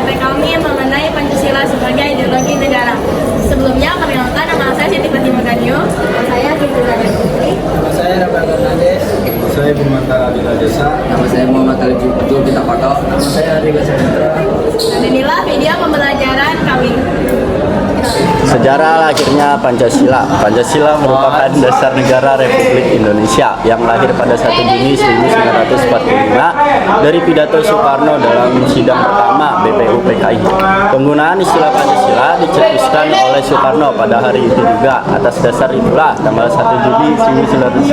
oleh kami mengenai Pancasila sebagai ideologi negara. Sebelumnya, perkenalkan, nama saya Siti Fatimah Ganyo. Saya Siti Putri. Nama saya Rafael Fernandes. Saya Bimantara Abdullah Desa. Nama saya Muhammad Ali Julpita Pato. Nama saya Adi Gasentra. Dan inilah video pembelajaran kami. Sejarah lahirnya Pancasila. Pancasila merupakan dasar negara Republik Indonesia yang lahir pada 1 Juni 1945 dari pidato Soekarno dalam sidang pertama BPU PKI. Penggunaan istilah Pancasila dicetuskan oleh Soekarno pada hari itu juga. Atas dasar itulah tanggal 1 Juli 1945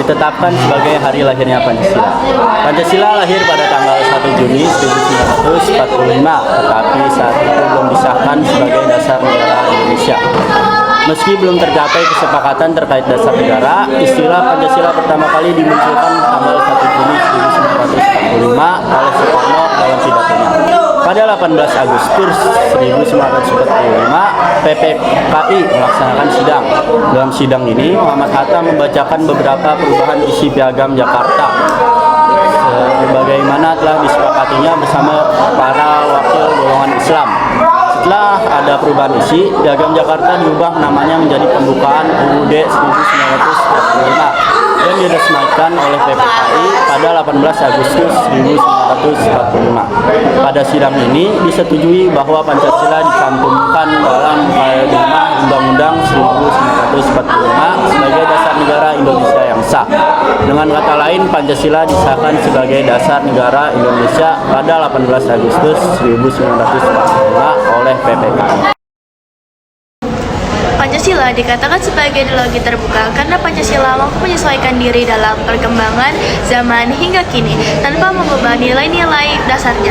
ditetapkan sebagai hari lahirnya Pancasila. Pancasila lahir pada tanggal 1 Juni 1945, tetapi saat itu belum disahkan sebagai dasar negara Indonesia. Meski belum tercapai kesepakatan terkait dasar negara, istilah Pancasila pertama kali dimunculkan tanggal 1 Juni 1945 oleh Soekarno dalam pidatonya. Pada 18 Agustus 1945, PPKI melaksanakan sidang. Dalam sidang ini, Muhammad Hatta membacakan beberapa perubahan isi Piagam Jakarta sebagaimana telah disepakatinya bersama para wakil golongan Islam. Setelah ada perubahan isi, Piagam Jakarta diubah namanya menjadi Pembukaan UUD 1945 dan diresmikan oleh PPKI pada 18 Agustus 1945. Pada sidang ini disetujui bahwa Pancasila dicantumkan dalam Mukadimah Undang-Undang 1945 sebagai dasar negara Indonesia yang sah. Dengan kata lain, Pancasila disahkan sebagai dasar negara Indonesia pada 18 Agustus 1945 oleh PPKI. Pancasila dikatakan sebagai ideologi terbuka karena Pancasila mampu menyesuaikan diri dalam perkembangan zaman hingga kini tanpa mengubah nilai-nilai dasarnya.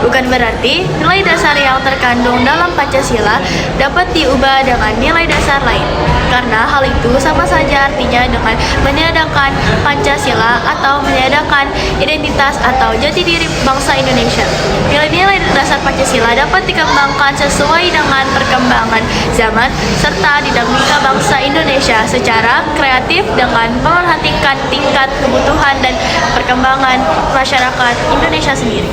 Bukan berarti nilai dasar yang terkandung dalam Pancasila dapat diubah dengan nilai dasar lain, karena hal itu sama saja artinya dengan meniadakan Pancasila atau meniadakan identitas atau jati diri bangsa Indonesia. Nilai-nilai dasar Pancasila dapat dikembangkan sesuai dengan perkembangan zaman serta dinamika bangsa Indonesia secara kreatif dengan memperhatikan tingkat kebutuhan dan perkembangan masyarakat Indonesia sendiri.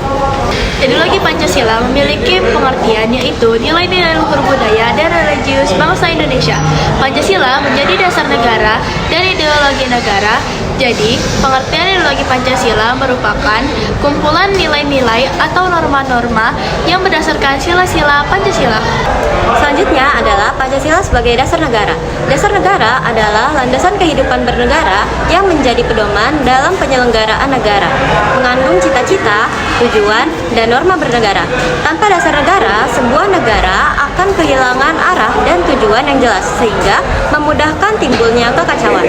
Ideologi Pancasila memiliki pengertian yaitu nilai-nilai luhur budaya dan religius bangsa Indonesia. Pancasila menjadi dasar negara dan ideologi negara. Jadi, pengertian ideologi Pancasila merupakan kumpulan nilai-nilai atau norma-norma yang berdasarkan sila-sila Pancasila. Selanjutnya adalah Pancasila sebagai dasar negara. Dasar negara adalah landasan kehidupan bernegara yang menjadi pedoman dalam penyelenggaraan negara, mengandung cita-cita, tujuan, dan norma bernegara. Tanpa dasar negara, sebuah negara akan kehilangan arah dan tujuan yang jelas, sehingga memudahkan timbulnya kekacauan.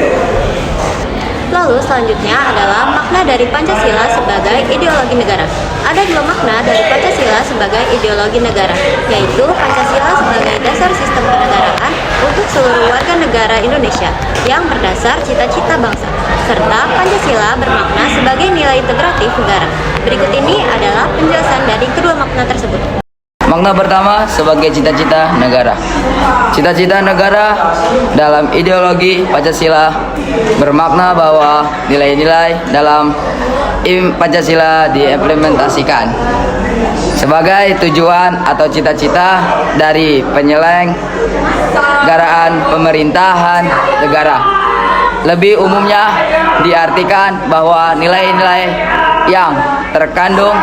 Lalu selanjutnya adalah makna dari Pancasila sebagai ideologi negara. Ada dua makna dari Pancasila sebagai ideologi negara, yaitu Pancasila sebagai dasar sistem kenegaraan untuk seluruh warga negara Indonesia yang berdasar cita-cita bangsa, serta Pancasila bermakna sebagai nilai integratif negara. Berikut ini adalah penjelasan dari kedua makna tersebut. Makna pertama sebagai cita-cita negara. Cita-cita negara dalam ideologi Pancasila bermakna bahwa nilai-nilai dalam Pancasila diimplementasikan sebagai tujuan atau cita-cita dari penyelenggaraan pemerintahan negara. Lebih umumnya diartikan bahwa nilai-nilai yang terkandung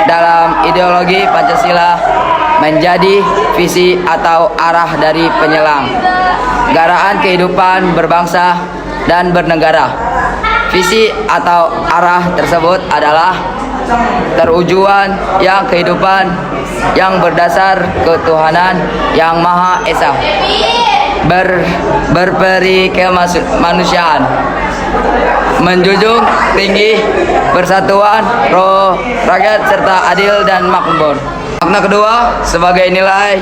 dalam ideologi Pancasila menjadi visi atau arah dari penyelenggaraan kehidupan berbangsa dan bernegara. Visi atau arah tersebut adalah terwujudnya kehidupan yang berdasar ketuhanan yang Maha Esa, berperi kemanusiaan, menjunjung tinggi persatuan roh rakyat serta adil dan makmur. Makna kedua sebagai nilai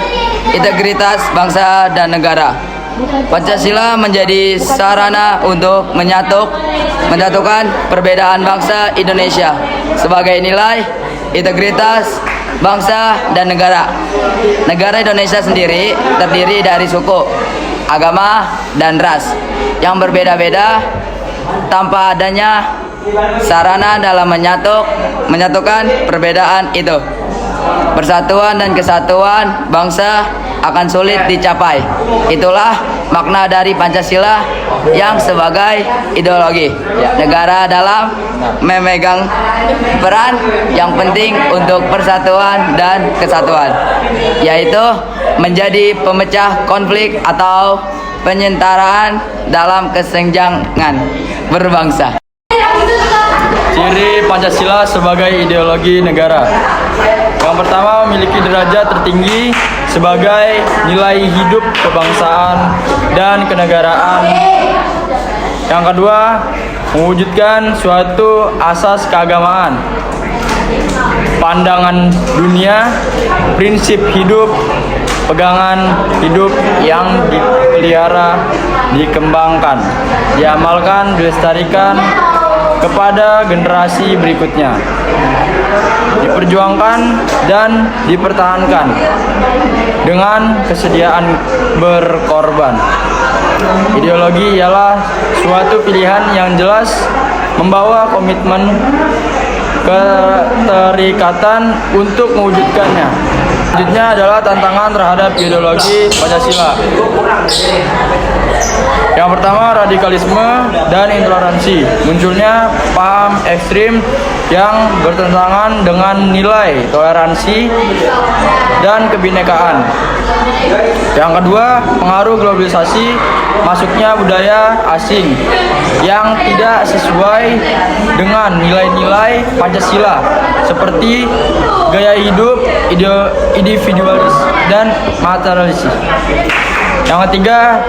integritas bangsa dan negara. Pancasila menjadi sarana untuk menyatukan perbedaan bangsa Indonesia sebagai nilai integritas bangsa dan negara. Negara Indonesia sendiri terdiri dari suku, agama, dan ras yang berbeda-beda tanpa adanya sarana dalam menyatukan perbedaan itu. persatuan dan kesatuan bangsa akan sulit dicapai. Itulah makna dari Pancasila yang sebagai ideologi negara dalam memegang peran yang penting untuk persatuan dan kesatuan, yaitu menjadi pemecah konflik atau penyentaraan dalam kesenjangan berbangsa. Ciri Pancasila sebagai ideologi negara. Yang pertama, memiliki derajat tertinggi sebagai nilai hidup kebangsaan dan kenegaraan. Yang kedua, mewujudkan suatu asas keagamaan, pandangan dunia, prinsip hidup, pegangan hidup yang dipelihara, dikembangkan, diamalkan, dilestarikan kepada generasi berikutnya, diperjuangkan dan dipertahankan dengan kesediaan berkorban. Ideologi ialah suatu pilihan yang jelas, membawa komitmen, keterikatan untuk mewujudkannya. Selanjutnya adalah tantangan terhadap ideologi Pancasila. Yang pertama, radikalisme dan intoleransi. Munculnya paham ekstrim yang bertentangan dengan nilai toleransi dan kebinekaan. Yang kedua, pengaruh globalisasi, masuknya budaya asing yang tidak sesuai dengan nilai-nilai Pancasila seperti gaya hidup individualis dan materialis. Yang ketiga,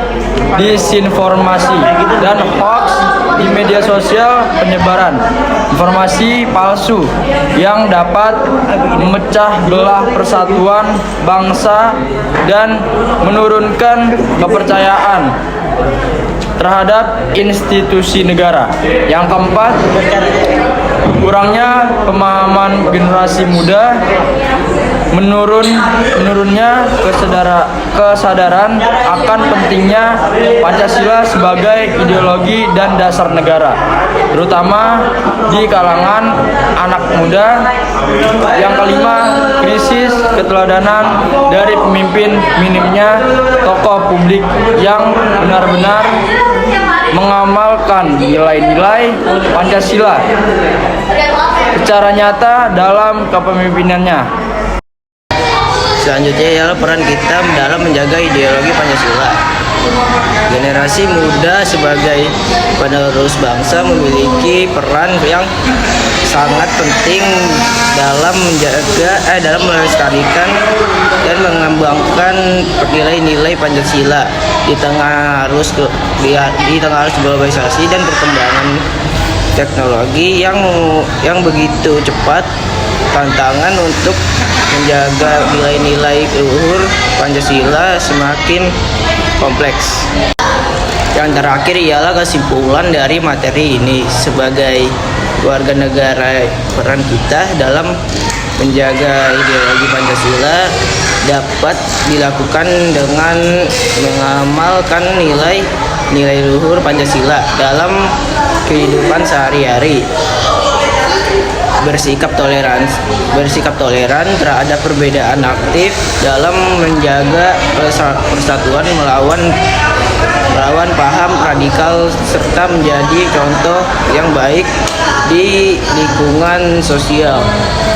disinformasi dan hoax di media sosial, penyebaran informasi palsu yang dapat memecah belah persatuan bangsa dan menurunkan kepercayaan terhadap institusi negara. Yang keempat, kurangnya pemahaman generasi muda, menurunnya kesadaran akan pentingnya Pancasila sebagai ideologi dan dasar negara, terutama di kalangan anak muda. Yang kelima, krisis keteladanan dari pemimpin, minimnya tokoh publik yang benar-benar mengamalkan nilai-nilai Pancasila secara nyata dalam kepemimpinannya. Selanjutnya ialah peran kita dalam menjaga ideologi Pancasila. Generasi muda sebagai penerus bangsa memiliki peran yang sangat penting dalam dalam melestarikan dan mengembangkan nilai-nilai Pancasila di tengah arus globalisasi dan perkembangan teknologi yang begitu cepat. Tantangan untuk menjaga nilai-nilai luhur Pancasila semakin kompleks. Yang terakhir ialah kesimpulan dari materi ini. Sebagai warga negara, peran kita dalam menjaga ideologi Pancasila dapat dilakukan dengan mengamalkan nilai luhur Pancasila dalam kehidupan sehari-hari. Bersikap toleran terhadap perbedaan, aktif dalam menjaga persatuan, melawan paham radikal, serta menjadi contoh yang baik di lingkungan sosial,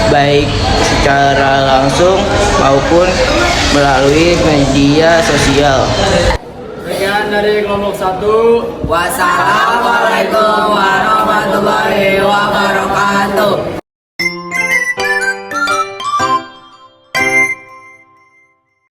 baik secara langsung maupun melalui media sosial. Sekian dari kelompok 1. Wassalamualaikum